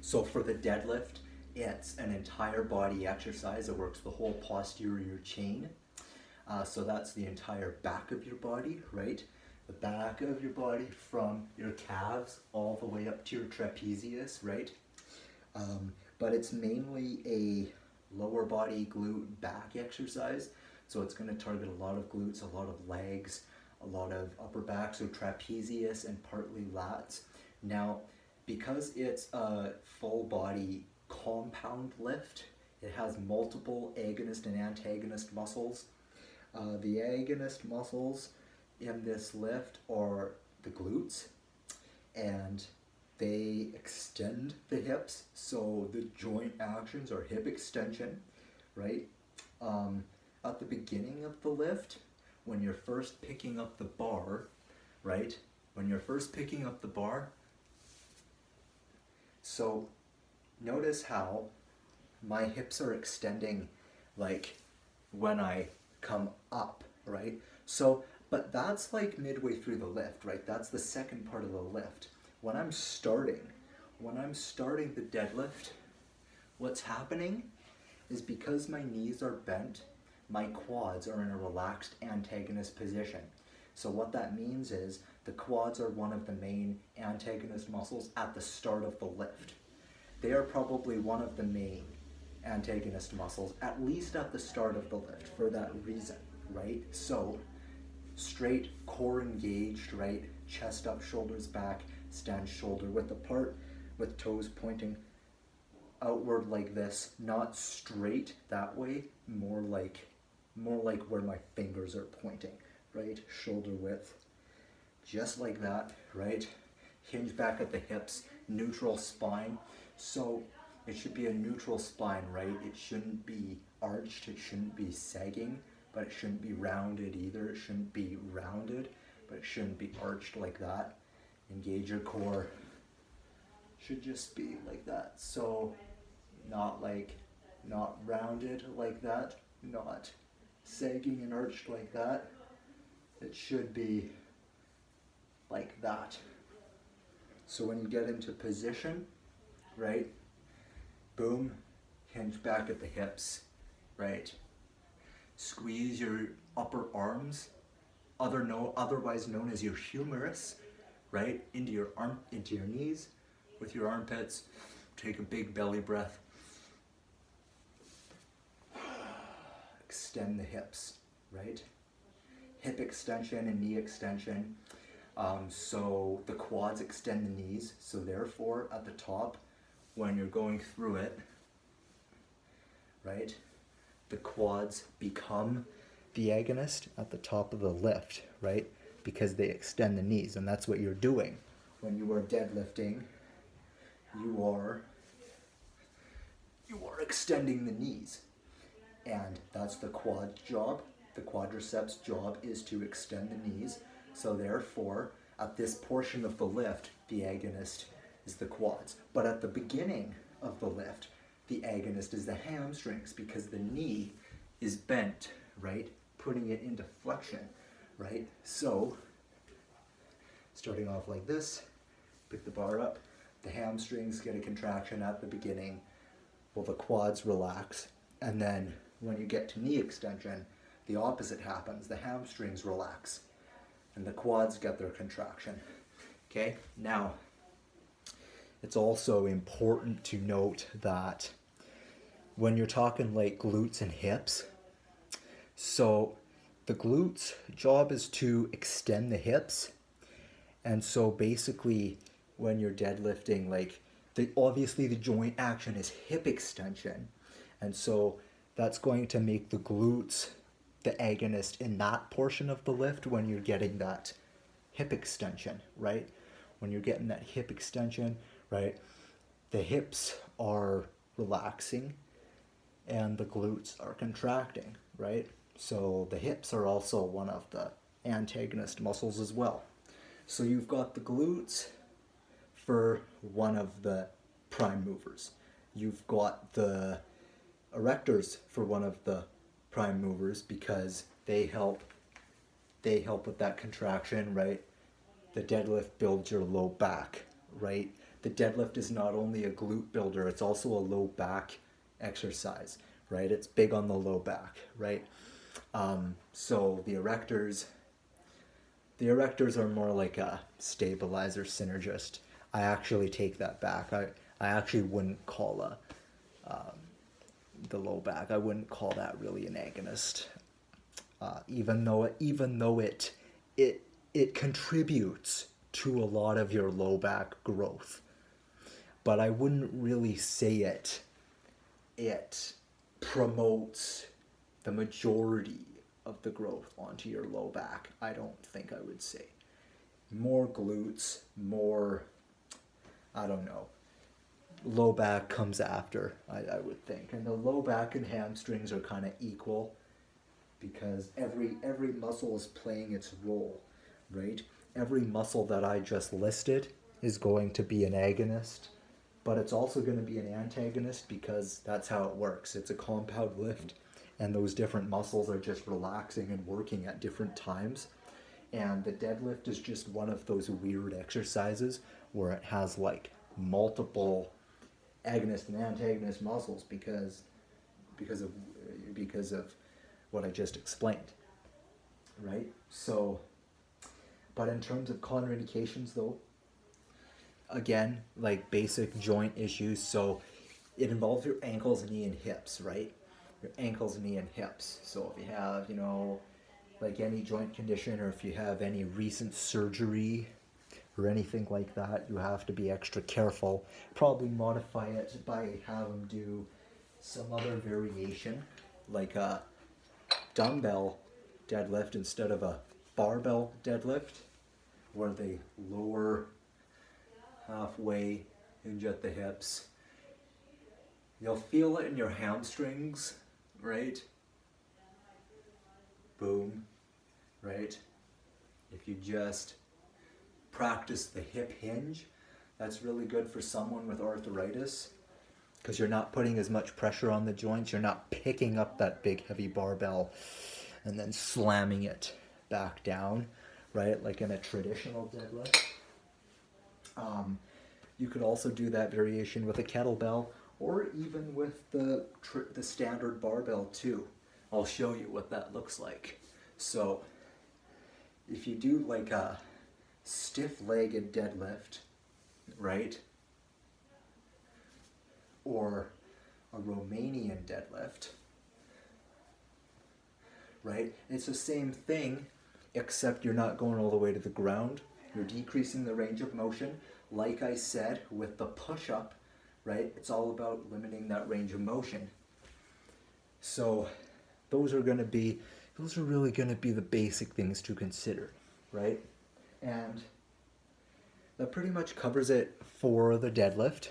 So for the deadlift, it's an entire body exercise. It works the whole posterior chain. So that's the entire back of your body, right? The back of your body from your calves all the way up to your trapezius, right? But it's mainly a lower body glute back exercise. So it's going to target a lot of glutes, a lot of legs, a lot of upper back, so trapezius and partly lats. Now, because it's a full body compound lift, it has multiple agonist and antagonist muscles. The agonist muscles in this lift are the glutes, and they extend the hips, so the joint actions are hip extension, right? At the beginning of the lift, when you're first picking up the bar, right? When you're first picking up the bar, so notice how my hips are extending like when I come up, right? So, but that's like midway through the lift, right? That's the second part of the lift. When I'm starting the deadlift, what's happening is because my knees are bent, my quads are in a relaxed antagonist position. So what that means is the quads are one of the main antagonist muscles at the start of the lift. They are probably one of the main antagonist muscles, at least at the start of the lift, for that reason, right? So straight, core engaged, right? Chest up, shoulders back, stand shoulder width apart, with toes pointing outward like this, not straight that way, more like where my fingers are pointing, right? Shoulder width, just like that, right? Hinge back at the hips, neutral spine. So it should be a neutral spine, right? It shouldn't be arched, it shouldn't be sagging, but it shouldn't be rounded either. It shouldn't be rounded, but it shouldn't be arched like that. Engage your core. Should just be like that. So not rounded like that, not sagging and arched like that. It should be like that. So when you get into position, right? Boom, hinge back at the hips, right? Squeeze your upper arms, otherwise known as your humerus, right? Into your knees with your armpits. Take a big belly breath. Extend the hips, right? Hip extension and knee extension. So the quads extend the knees. So therefore, at the top, when you're going through it, right, the quads become the agonist at the top of the lift, right? Because they extend the knees, and that's what you're doing. When you are deadlifting, you are extending the knees. And that's the quad job. The quadriceps job is to extend the knees. So therefore, at this portion of the lift, the agonist is the quads. But at the beginning of the lift, the agonist is the hamstrings, because the knee is bent, right? Putting it into flexion, right? So, starting off like this, pick the bar up, the hamstrings get a contraction at the beginning, while the quads relax, and then when you get to knee extension, the opposite happens. The hamstrings relax, and the quads get their contraction. Okay, now, it's also important to note that when you're talking like glutes and hips, so the glutes job is to extend the hips. And so basically when you're deadlifting, like obviously the joint action is hip extension. And so that's going to make the glutes the agonist in that portion of the lift when you're getting that hip extension, right? When you're getting that hip extension, right? The hips are relaxing and the glutes are contracting, right? So the hips are also one of the antagonist muscles as well. So you've got the glutes for one of the prime movers. You've got the erectors for one of the prime movers because they help with that contraction, right? The deadlift builds your low back, right? the deadlift is not only a glute builder, it's also a low back exercise, right? It's big on the low back, right? So the erectors are more like a stabilizer synergist. I actually take that back. I actually wouldn't call the low back. I wouldn't call that really an agonist, even though it contributes to a lot of your low back growth. But I wouldn't really say it promotes the majority of the growth onto your low back. I don't think I would say. More glutes, more, I don't know. Low back comes after, I would think. And the low back and hamstrings are kind of equal because every muscle is playing its role, right? Every muscle that I just listed is going to be an agonist, but it's also going to be an antagonist because that's how it works. It's a compound lift, and those different muscles are just relaxing and working at different times. And the deadlift is just one of those weird exercises where it has like multiple agonist and antagonist muscles because of what I just explained, right? So, but in terms of contraindications though, again, like basic joint issues, so it involves your ankles, knee, and hips, right? Your ankles, knee, and hips. So if you have, like any joint condition, or if you have any recent surgery or anything like that, you have to be extra careful. Probably modify it by have them do some other variation, like a dumbbell deadlift instead of a barbell deadlift, where they lower halfway, hinge at the hips. You'll feel it in your hamstrings, right? Boom, right? If you just practice the hip hinge, that's really good for someone with arthritis because you're not putting as much pressure on the joints. You're not picking up that big heavy barbell and then slamming it back down, right? Like in a traditional deadlift. You could also do that variation with a kettlebell or even with the standard barbell too. I'll show you what that looks like. So if you do like a stiff-legged deadlift, right? Or a Romanian deadlift, right? It's the same thing, except you're not going all the way to the ground. You're decreasing the range of motion. Like I said, with the push-up, right? It's all about limiting that range of motion. So those are really going to be the basic things to consider, right? And that pretty much covers it for the deadlift.